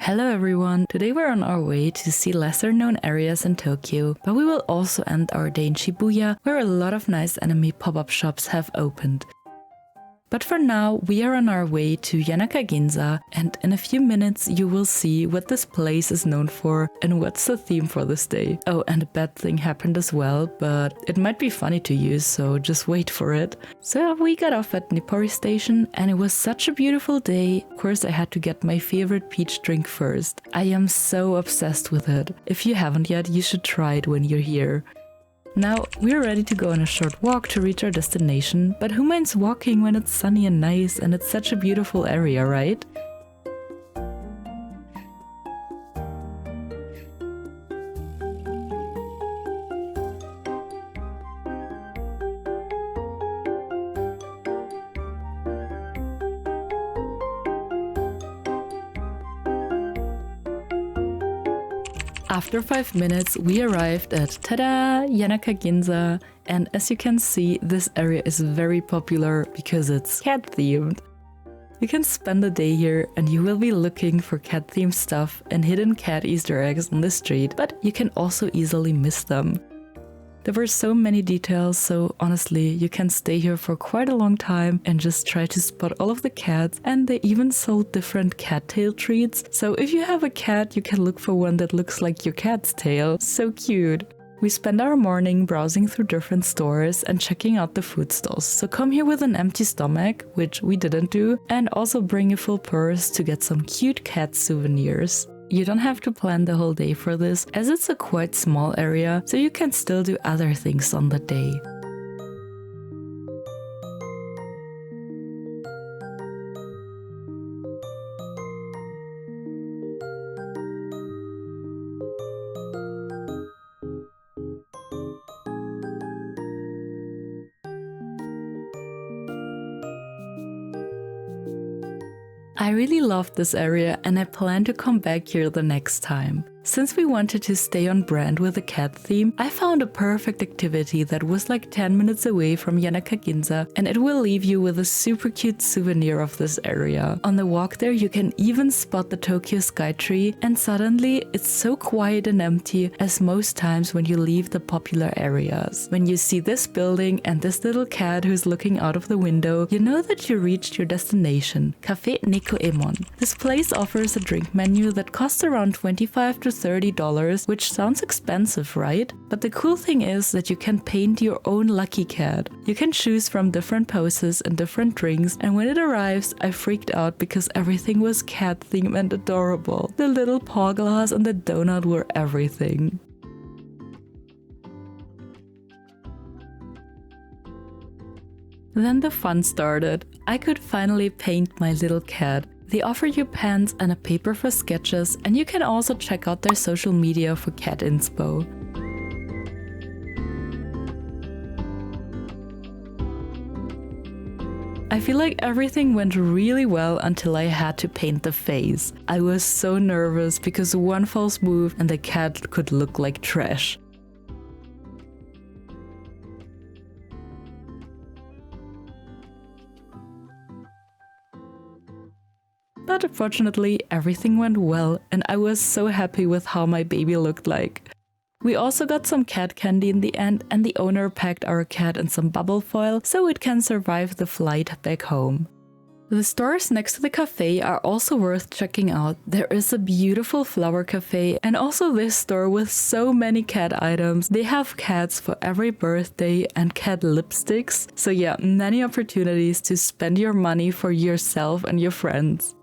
Hello everyone! Today we're on our way to see lesser known areas in Tokyo, but we will also end our day in Shibuya, where a lot of nice anime pop-up shops have opened. But for now, we are on our way to Yanaka Ginza, and in a few minutes you will see what this place is known for and what's the theme for this day. Oh, and a bad thing happened as well, but it might be funny to use, so just wait for it. So we got off at Nippori Station, and it was such a beautiful day. Of course, I had to get my favorite peach drink first. I am so obsessed with it. If you haven't yet, you should try it when you're here. Now, we're ready to go on a short walk to reach our destination, but who minds walking when it's sunny and nice and it's such a beautiful area, right? After 5 minutes, we arrived at tada! Yanaka Ginza, and as you can see, this area is very popular because it's cat themed. You can spend a day here and you will be looking for cat themed stuff and hidden cat Easter eggs on the street, but you can also easily miss them. There were so many details, so honestly, you can stay here for quite a long time and just try to spot all of the cats, and they even sold different cat tail treats, so if you have a cat, you can look for one that looks like your cat's tail. So cute! We spend our morning browsing through different stores and checking out the food stalls, so come here with an empty stomach, which we didn't do, and also bring a full purse to get some cute cat souvenirs. You don't have to plan the whole day for this, as it's a quite small area, so you can still do other things on the day. I really loved this area and I plan to come back here the next time. Since we wanted to stay on brand with the cat theme, I found a perfect activity that was like 10 minutes away from Yanaka Ginza, and it will leave you with a super cute souvenir of this area. On the walk there you can even spot the Tokyo Sky Tree, and suddenly it's so quiet and empty as most times when you leave the popular areas. When you see this building and this little cat who's looking out of the window, you know that you reached your destination, Cafe Neko. This place offers a drink menu that costs around $25 to $30, which sounds expensive, right? But the cool thing is that you can paint your own lucky cat. You can choose from different poses and different drinks, and when it arrives, I freaked out because everything was cat themed and adorable. The little paw glass and the donut were everything. Then the fun started. I could finally paint my little cat. They offer you pens and a paper for sketches, and you can also check out their social media for cat inspo. I feel like everything went really well until I had to paint the face. I was so nervous because one false move and the cat could look like trash. But fortunately, everything went well, and I was so happy with how my baby looked like. We also got some cat candy in the end, and the owner packed our cat in some bubble foil so it can survive the flight back home. The stores next to the cafe are also worth checking out. There is a beautiful flower cafe and also this store with so many cat items. They have cats for every birthday and cat lipsticks. So yeah, many opportunities to spend your money for yourself and your friends.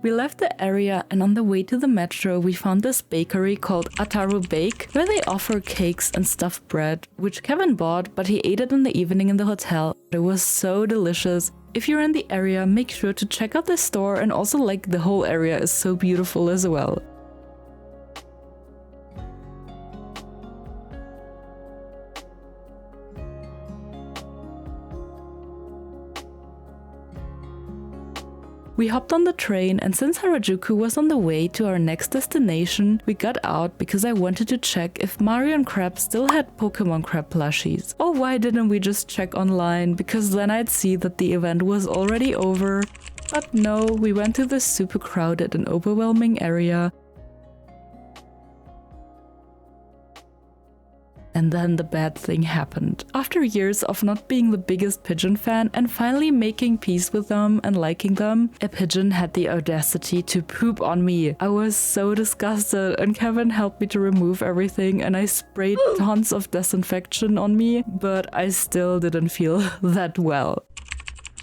We left the area, and on the way to the metro we found this bakery called Ataru Bake, where they offer cakes and stuffed bread, which Kevin bought, but he ate it in the evening in the hotel. It was so delicious. If you're in the area, make sure to check out this store, and also like the whole area is so beautiful as well. We hopped on the train, and since Harajuku was on the way to our next destination, we got out because I wanted to check if Mario and Crab still had Pokemon Crab plushies. Or why didn't we just check online, because then I'd see that the event was already over. But no, we went to this super crowded and overwhelming area. And then the bad thing happened. After years of not being the biggest pigeon fan and finally making peace with them and liking them, a pigeon had the audacity to poop on me. I was so disgusted and Kevin helped me to remove everything and I sprayed tons of disinfection on me, but I still didn't feel that well.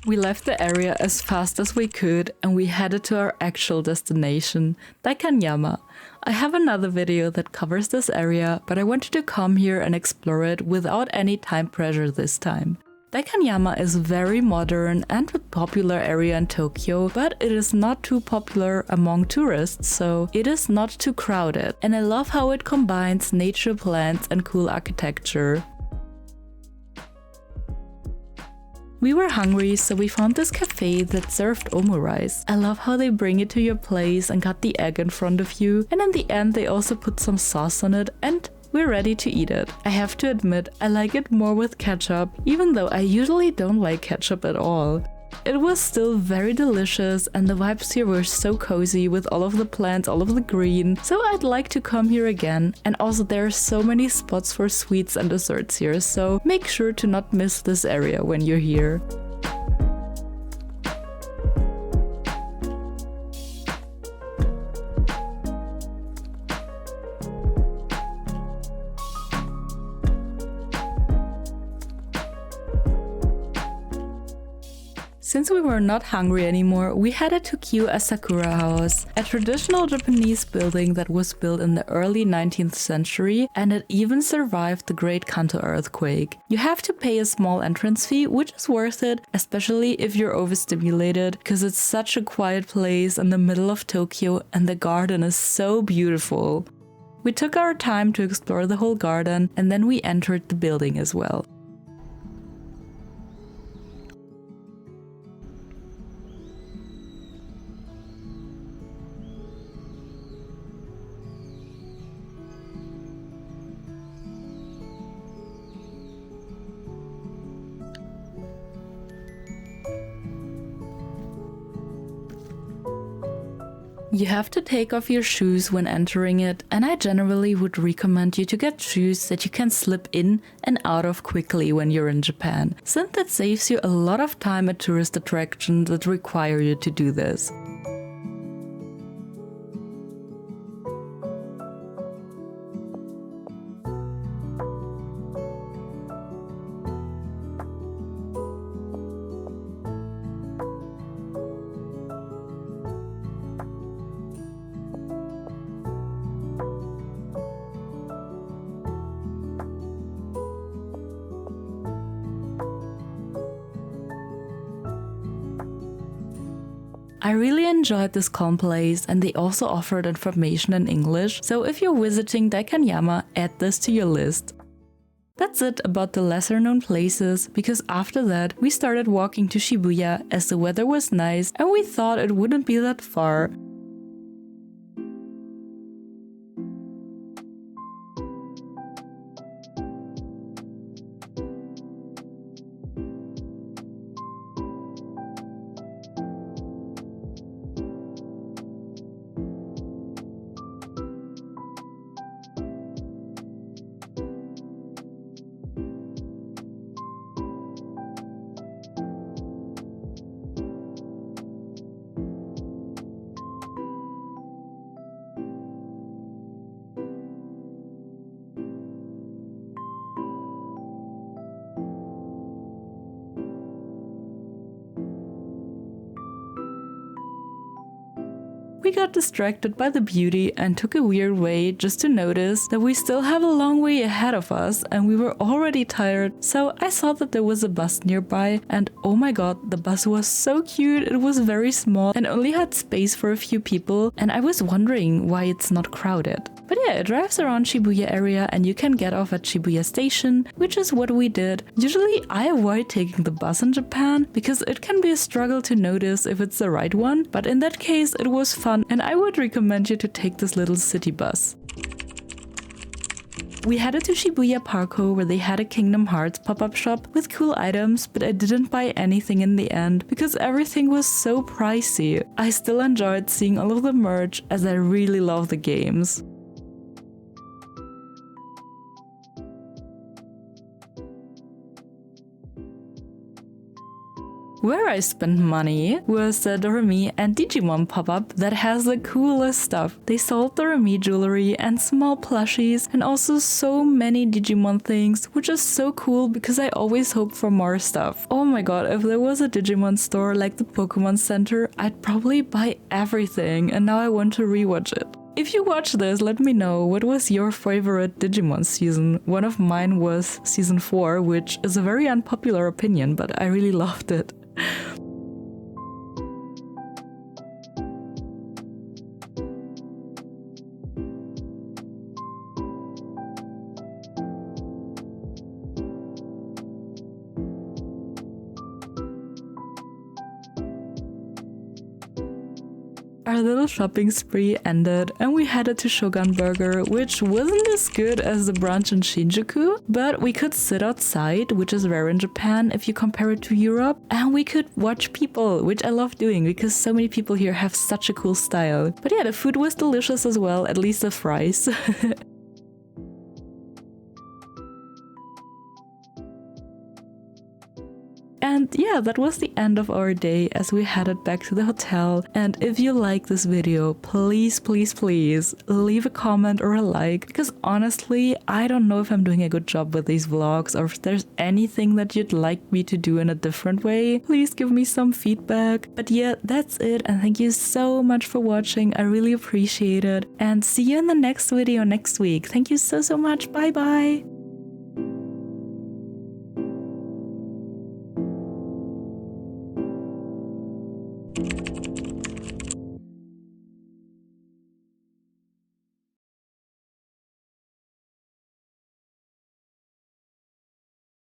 We left the area as fast as we could and we headed to our actual destination, Daikanyama. I have another video that covers this area, but I wanted to come here and explore it without any time pressure this time. Daikanyama is very modern and a popular area in Tokyo, but it is not too popular among tourists, so it is not too crowded. And I love how it combines nature, plants and cool architecture. We were hungry, so we found this cafe that served omu rice. I love how they bring it to your place and got the egg in front of you, and in the end they also put some sauce on it and we're ready to eat it. I have to admit, I like it more with ketchup, even though I usually don't like ketchup at all. It was still very delicious and the vibes here were so cozy with all of the plants, all of the green, so I'd like to come here again. And also there are so many spots for sweets and desserts here, so make sure to not miss this area when you're here. Since we were not hungry anymore, we headed to Kyu Asakura House, a traditional Japanese building that was built in the early 19th century and it even survived the Great Kanto earthquake. You have to pay a small entrance fee, which is worth it, especially if you're overstimulated, because it's such a quiet place in the middle of Tokyo and the garden is so beautiful. We took our time to explore the whole garden and then we entered the building as well. You have to take off your shoes when entering it, and I generally would recommend you to get shoes that you can slip in and out of quickly when you're in Japan, since that saves you a lot of time at tourist attractions that require you to do this. I really enjoyed this calm place and they also offered information in English, so if you're visiting Daikanyama, add this to your list. That's it about the lesser known places, because after that we started walking to Shibuya as the weather was nice and we thought it wouldn't be that far. We got distracted by the beauty and took a weird way just to notice that we still have a long way ahead of us and we were already tired, so I saw that there was a bus nearby and oh my god, the bus was so cute. It was very small and only had space for a few people and I was wondering why it's not crowded. But yeah, it drives around Shibuya area and you can get off at Shibuya station, which is what we did. Usually I avoid taking the bus in Japan because it can be a struggle to notice if it's the right one, but in that case it was fun and I would recommend you to take this little city bus. We headed to Shibuya Parco where they had a Kingdom Hearts pop-up shop with cool items, but I didn't buy anything in the end because everything was so pricey. I still enjoyed seeing all of the merch as I really love the games. Where I spent money was the Doremi and Digimon pop-up that has the coolest stuff. They sold Doremi jewelry and small plushies and also so many Digimon things, which is so cool because I always hope for more stuff. Oh my god, if there was a Digimon store like the Pokemon Center, I'd probably buy everything, and now I want to rewatch it. If you watch this, let me know what was your favorite Digimon season. One of mine was season 4, which is a very unpopular opinion, but I really loved it. Our little shopping spree ended and we headed to Shogun Burger, which wasn't as good as the brunch in Shinjuku, but we could sit outside, which is rare in Japan if you compare it to Europe, and we could watch people, which I love doing because so many people here have such a cool style. But yeah, the food was delicious as well, at least the fries. And yeah, that was the end of our day as we headed back to the hotel. And if you like this video, please, please, please leave a comment or a like, because honestly, I don't know if I'm doing a good job with these vlogs or if there's anything that you'd like me to do in a different way. Please give me some feedback. But yeah, that's it. And thank you so much for watching. I really appreciate it. And see you in the next video next week. Thank you so, so much. Bye bye.